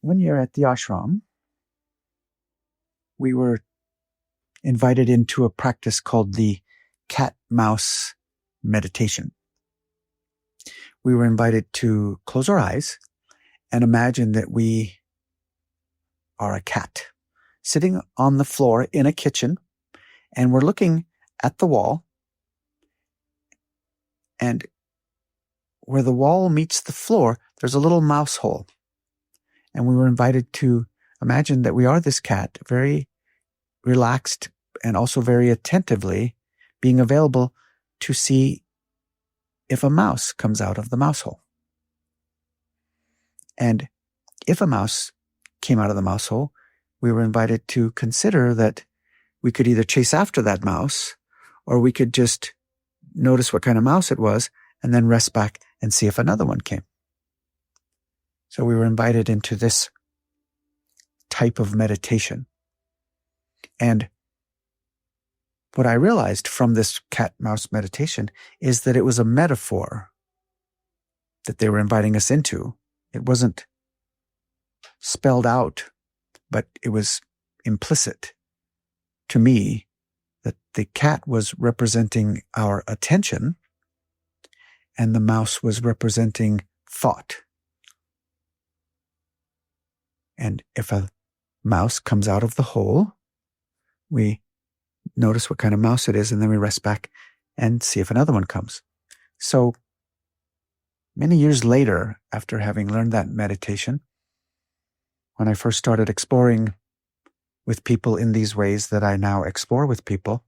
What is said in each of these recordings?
One year at the ashram, we were invited into a practice called the cat-mouse meditation. We were invited to close our eyes and imagine that we are a cat sitting on the floor in a kitchen, and we're looking at the wall, and where the wall meets the floor, there's a little mouse hole. And we were invited to imagine that we are this cat, very relaxed and also very attentively being available to see if a mouse comes out of the mouse hole. And if a mouse came out of the mouse hole, we were invited to consider that we could either chase after that mouse, or we could just notice what kind of mouse it was and then rest back and see if another one came. So we were invited into this type of meditation. And what I realized from this cat-mouse meditation is that it was a metaphor that they were inviting us into. It wasn't spelled out, but it was implicit to me that the cat was representing our attention and the mouse was representing thought. And if a mouse comes out of the hole, we notice what kind of mouse it is, and then we rest back and see if another one comes. So many years later, after having learned that meditation, when I first started exploring with people in these ways that I now explore with people,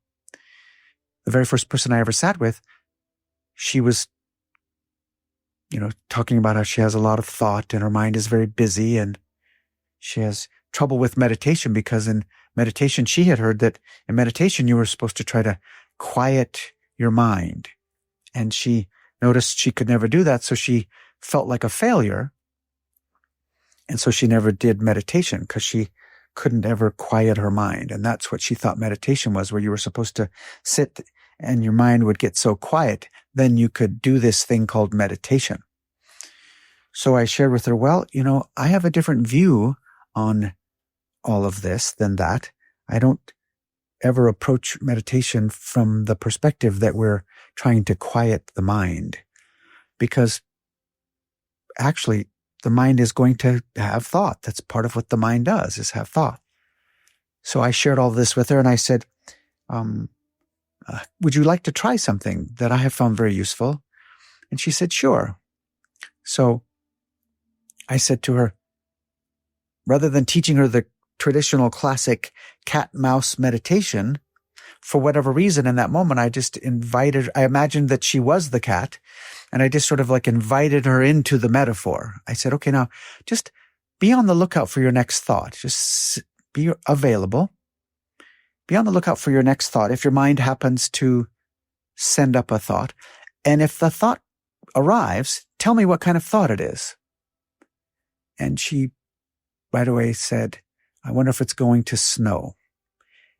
the very first person I ever sat with, she was, talking about how she has a lot of thought and her mind is very busy, and she has trouble with meditation because in meditation, she had heard that in meditation, you were supposed to try to quiet your mind. And she noticed she could never do that, so she felt like a failure. And so she never did meditation because she couldn't ever quiet her mind. And that's what she thought meditation was, where you were supposed to sit and your mind would get so quiet, then you could do this thing called meditation. So I shared with her, well, I have a different view on all of this than that. I don't ever approach meditation from the perspective that we're trying to quiet the mind, because actually the mind is going to have thought. That's part of what the mind does, is have thought. So I shared all this with her and I said, would you like to try something that I have found very useful? And she said, sure. So I said to her, rather than teaching her the traditional classic cat-mouse meditation, for whatever reason in that moment, I imagined that she was the cat, and I just sort of invited her into the metaphor. I said, okay, now just be on the lookout for your next thought. Just be available. Be on the lookout for your next thought. If your mind happens to send up a thought, and if the thought arrives, tell me what kind of thought it is. And she right away said, I wonder if it's going to snow.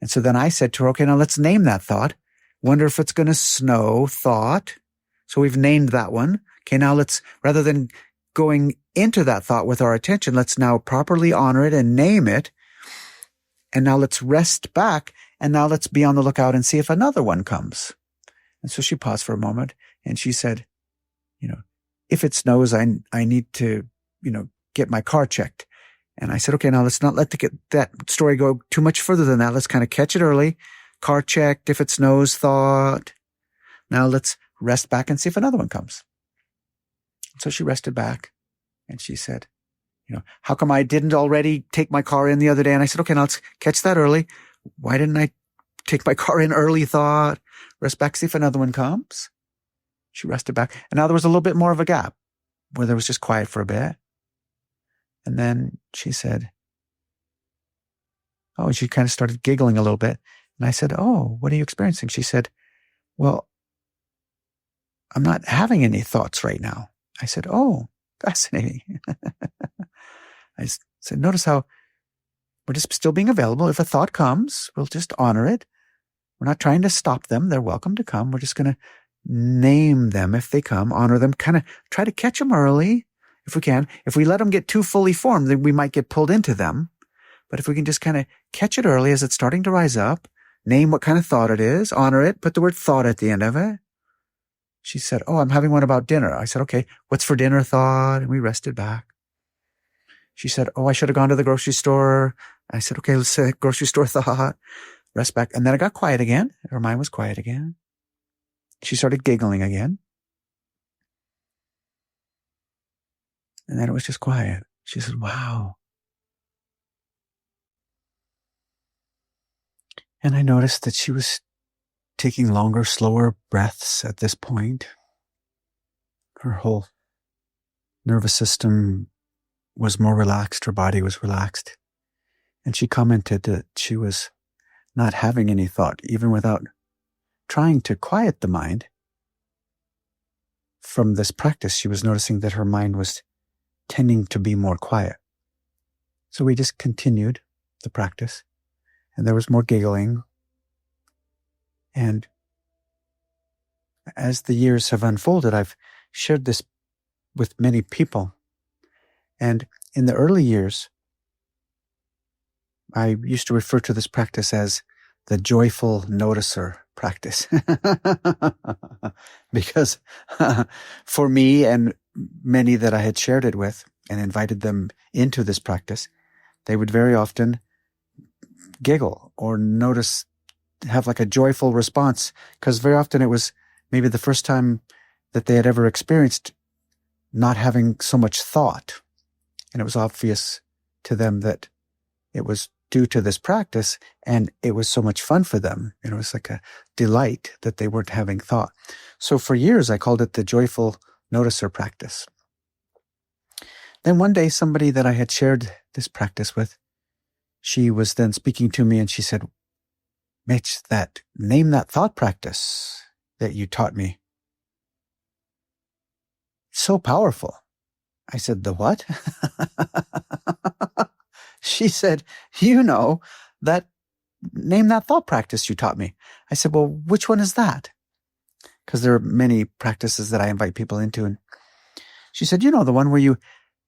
And so then I said to her, okay, now let's name that thought. Wonder if it's going to snow thought. So we've named that one. Okay, now rather than going into that thought with our attention, let's now properly honor it and name it. And now let's rest back. And now let's be on the lookout and see if another one comes. And so she paused for a moment and she said, if it snows, I need to, get my car checked. And I said, okay, now let's not let that story go too much further than that. Let's kind of catch it early. Car checked, if it snows, thought. Now let's rest back and see if another one comes. So she rested back and she said, how come I didn't already take my car in the other day? And I said, okay, now let's catch that early. Why didn't I take my car in early? Thought, rest back, see if another one comes. She rested back. And now there was a little bit more of a gap where there was just quiet for a bit. And then she said, and she kind of started giggling a little bit. And I said, what are you experiencing? She said, well, I'm not having any thoughts right now. I said, fascinating. I said, notice how we're just still being available. If a thought comes, we'll just honor it. We're not trying to stop them. They're welcome to come. We're just going to name them if they come, honor them, kind of try to catch them early. if we can. If we let them get too fully formed, then we might get pulled into them. But if we can just kind of catch it early as it's starting to rise up, name what kind of thought it is, honor it, put the word thought at the end of it. She said, oh, I'm having one about dinner. I said, okay, what's for dinner thought? And we rested back. She said, oh, I should have gone to the grocery store. I said, okay, let's say grocery store thought. Rest back. And then it got quiet again. Her mind was quiet again. She started giggling again. And then it was just quiet. She said, wow. And I noticed that she was taking longer, slower breaths at this point. Her whole nervous system was more relaxed. Her body was relaxed. And she commented that she was not having any thought, even without trying to quiet the mind. From this practice, she was noticing that her mind was tending to be more quiet. So we just continued the practice, and there was more giggling. And as the years have unfolded, I've shared this with many people. And in the early years, I used to refer to this practice as the joyful noticer practice. Because for me and many that I had shared it with and invited them into this practice, they would very often giggle or have like a joyful response, because very often it was maybe the first time that they had ever experienced not having so much thought. And it was obvious to them that it was due to this practice, and it was so much fun for them. It was like a delight that they weren't having thought. So for years, I called it the joyful noticer practice. Then one day, somebody that I had shared this practice with, she was then speaking to me, and she said, Mitch, name that thought practice that you taught me. So powerful. I said, the what? She said, name that thought practice you taught me. I said, well, which one is that? Because there are many practices that I invite people into. And she said, the one where you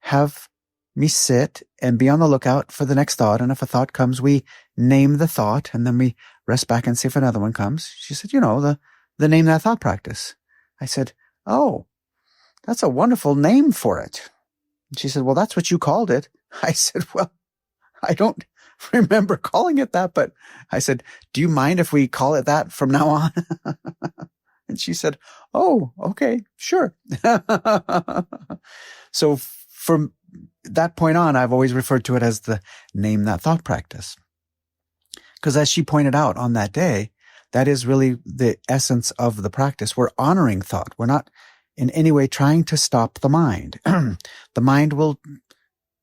have me sit and be on the lookout for the next thought. And if a thought comes, we name the thought, and then we rest back and see if another one comes. She said, the name that thought practice. I said, oh, that's a wonderful name for it. And she said, well, that's what you called it. I said, well, I don't remember calling it that, but I said, do you mind if we call it that from now on? And she said, oh, okay, sure. So from that point on, I've always referred to it as the name that thought practice. Because as she pointed out on that day, that is really the essence of the practice. We're honoring thought. We're not in any way trying to stop the mind. The mind will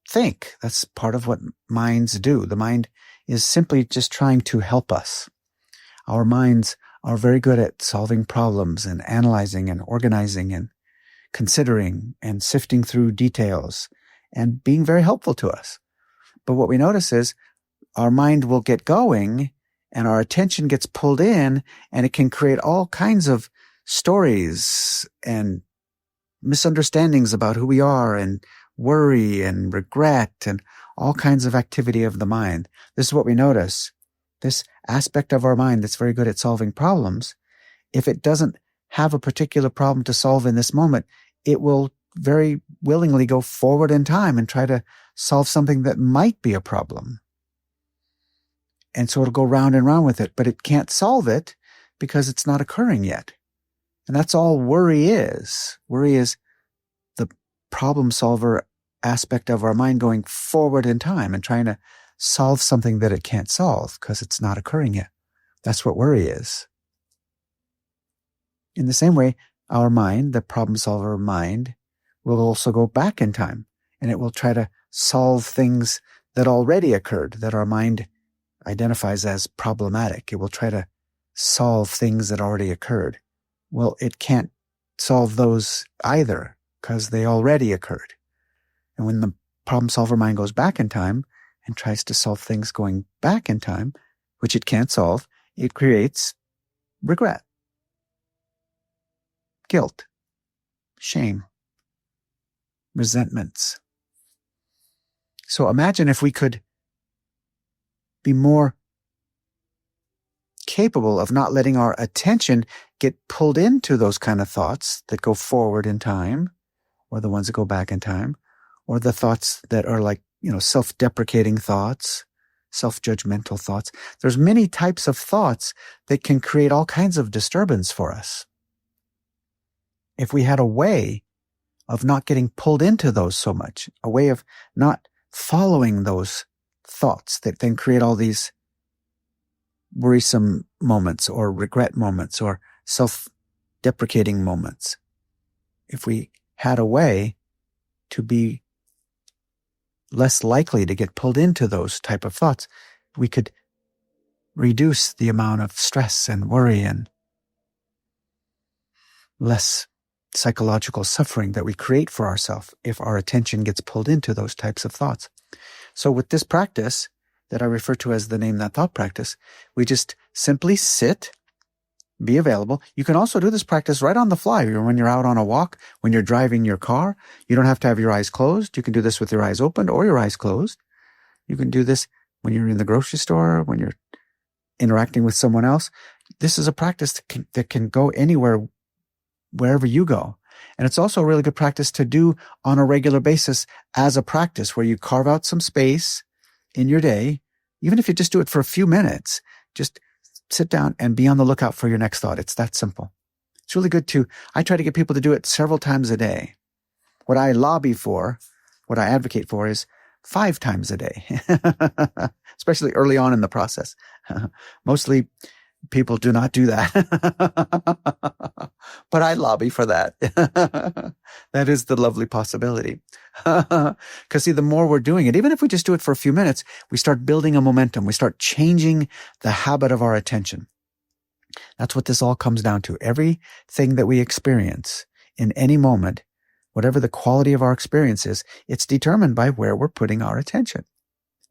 think. That's part of what minds do. The mind is simply just trying to help us. Our minds are very good at solving problems and analyzing and organizing and considering and sifting through details and being very helpful to us. But what we notice is our mind will get going and our attention gets pulled in, and it can create all kinds of stories and misunderstandings about who we are, and worry and regret and all kinds of activity of the mind. This is what we notice. This aspect of our mind that's very good at solving problems, if it doesn't have a particular problem to solve in this moment, it will very willingly go forward in time and try to solve something that might be a problem. And so it'll go round and round with it, but it can't solve it because it's not occurring yet. And that's all worry is. Worry is the problem solver aspect of our mind going forward in time and trying to solve something that it can't solve because it's not occurring yet. That's what worry is. In the same way, our mind, the problem solver mind, will also go back in time, and it will try to solve things that already occurred, that our mind identifies as problematic. It will try to solve things that already occurred. Well, it can't solve those either because they already occurred. And when the problem solver mind goes back in time and tries to solve things going back in time, which it can't solve, it creates regret, guilt, shame. resentments. So imagine if we could be more capable of not letting our attention get pulled into those kind of thoughts that go forward in time, or the ones that go back in time, or the thoughts that are like, self-deprecating thoughts, self-judgmental thoughts. There's many types of thoughts that can create all kinds of disturbance for us. If we had a way of not getting pulled into those so much, a way of not following those thoughts that then create all these worrisome moments or regret moments or self-deprecating moments. If we had a way to be less likely to get pulled into those type of thoughts, we could reduce the amount of stress and worry and less psychological suffering that we create for ourselves if our attention gets pulled into those types of thoughts. So with this practice that I refer to as the Name That Thought practice, we just simply sit, be available. You can also do this practice right on the fly. When you're out on a walk, when you're driving your car, you don't have to have your eyes closed. You can do this with your eyes open or your eyes closed. You can do this when you're in the grocery store, when you're interacting with someone else. This is a practice that can go anywhere, wherever you go. And it's also a really good practice to do on a regular basis as a practice where you carve out some space in your day. Even if you just do it for a few minutes, just sit down and be on the lookout for your next thought. It's that simple. It's really good I try to get people to do it several times a day. What I lobby for, what I advocate for is 5 times a day, especially early on in the process. Mostly people do not do that, but I lobby for that. That is the lovely possibility. Because see, the more we're doing it, even if we just do it for a few minutes, we start building a momentum. We start changing the habit of our attention. That's what this all comes down to. Everything that we experience in any moment, whatever the quality of our experience is, it's determined by where we're putting our attention.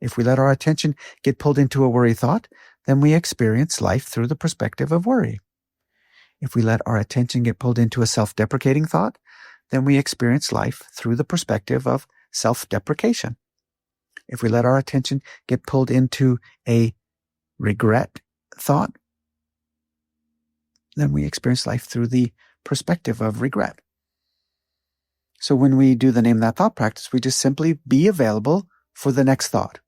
If we let our attention get pulled into a worry thought, then we experience life through the perspective of worry. If we let our attention get pulled into a self-deprecating thought, then we experience life through the perspective of self-deprecation. If we let our attention get pulled into a regret thought, then we experience life through the perspective of regret. So when we do the Name That Thought practice, we just simply be available for the next thought.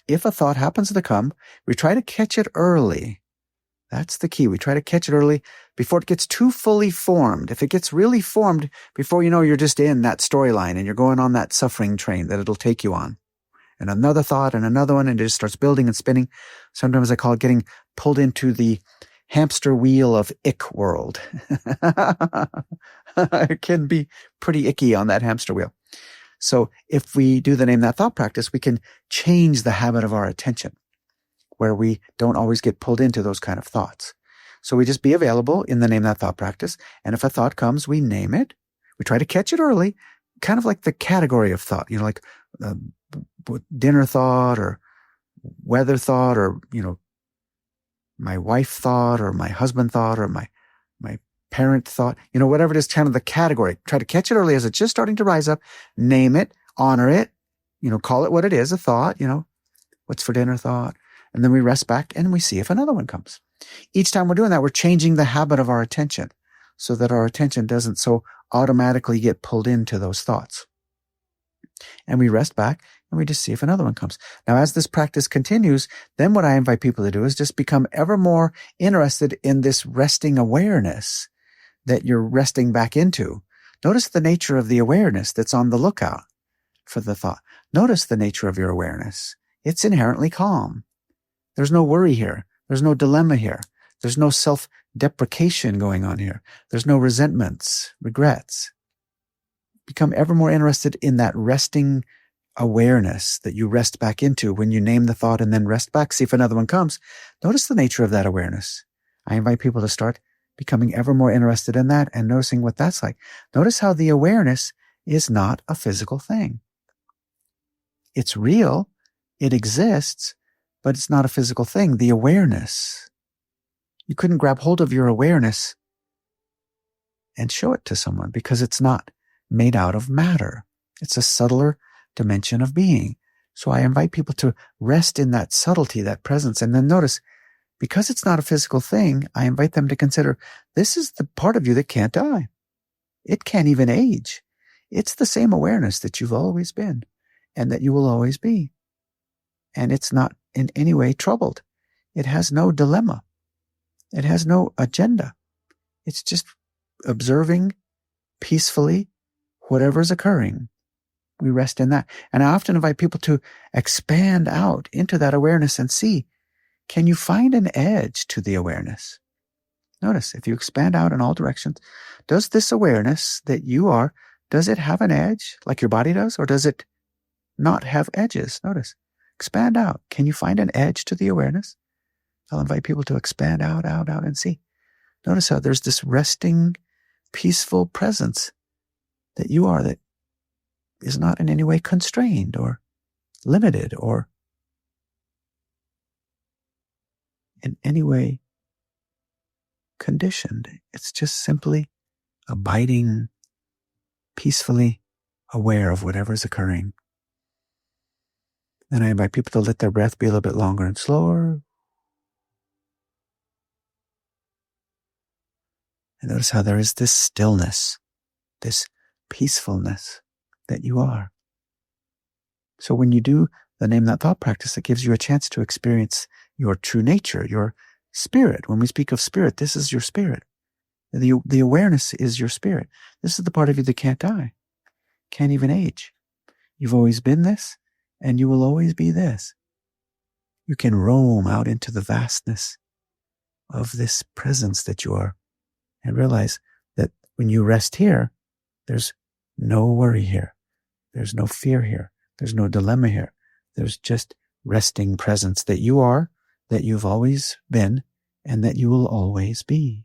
If a thought happens to come, we try to catch it early. That's the key. We try to catch it early before it gets too fully formed. If it gets really formed, before you know, you're just in that storyline and you're going on that suffering train that it'll take you on. And another thought and another one, and it just starts building and spinning. Sometimes I call it getting pulled into the hamster wheel of ick world. It can be pretty icky on that hamster wheel. So if we do the Name That Thought practice, we can change the habit of our attention where we don't always get pulled into those kind of thoughts. So we just be available in the Name That Thought practice. And if a thought comes, we name it. We try to catch it early, kind of like the category of thought, like dinner thought or weather thought or, my wife thought or my husband thought or my parent thought, whatever it is, kind of the category. Try to catch it early as it's just starting to rise up, name it, honor it, call it what it is, a thought, what's for dinner thought. And then we rest back and we see if another one comes. Each time we're doing that, we're changing the habit of our attention so that our attention doesn't so automatically get pulled into those thoughts. And we rest back and we just see if another one comes. Now, as this practice continues, then what I invite people to do is just become ever more interested in this resting awareness that you're resting back into. Notice the nature of the awareness that's on the lookout for the thought. Notice the nature of your awareness. It's inherently calm. There's no worry here. There's no dilemma here. There's no self-deprecation going on here. There's no resentments, regrets. Become ever more interested in that resting awareness that you rest back into when you name the thought and then rest back, see if another one comes. Notice the nature of that awareness. I invite people to start becoming ever more interested in that and noticing what that's like. Notice how the awareness is not a physical thing. It's real. It exists, but it's not a physical thing. The awareness. You couldn't grab hold of your awareness and show it to someone because it's not made out of matter. It's a subtler dimension of being. So I invite people to rest in that subtlety, that presence. And then notice, because it's not a physical thing, I invite them to consider this is the part of you that can't die. It can't even age. It's the same awareness that you've always been and that you will always be. And it's not in any way troubled. It has no dilemma. It has no agenda. It's just observing peacefully whatever's occurring. We rest in that. And I often invite people to expand out into that awareness and see, can you find an edge to the awareness? Notice, if you expand out in all directions, does this awareness that you are, does it have an edge like your body does, or does it not have edges? Notice, expand out. Can you find an edge to the awareness? I'll invite people to expand out, and see. Notice how there's this resting, peaceful presence that you are that is not in any way constrained or limited or in any way conditioned. It's just simply abiding, peacefully aware of whatever's occurring. Then I invite people to let their breath be a little bit longer and slower. And notice how there is this stillness, this peacefulness that you are. So when you do the Name That Thought practice, it gives you a chance to experience your true nature, your spirit. When we speak of spirit, this is your spirit. The awareness is your spirit. This is the part of you that can't die, can't even age. You've always been this, and you will always be this. You can roam out into the vastness of this presence that you are and realize that when you rest here, there's no worry here. There's no fear here. There's no dilemma here. There's just resting presence that you are, that you've always been, and that you will always be.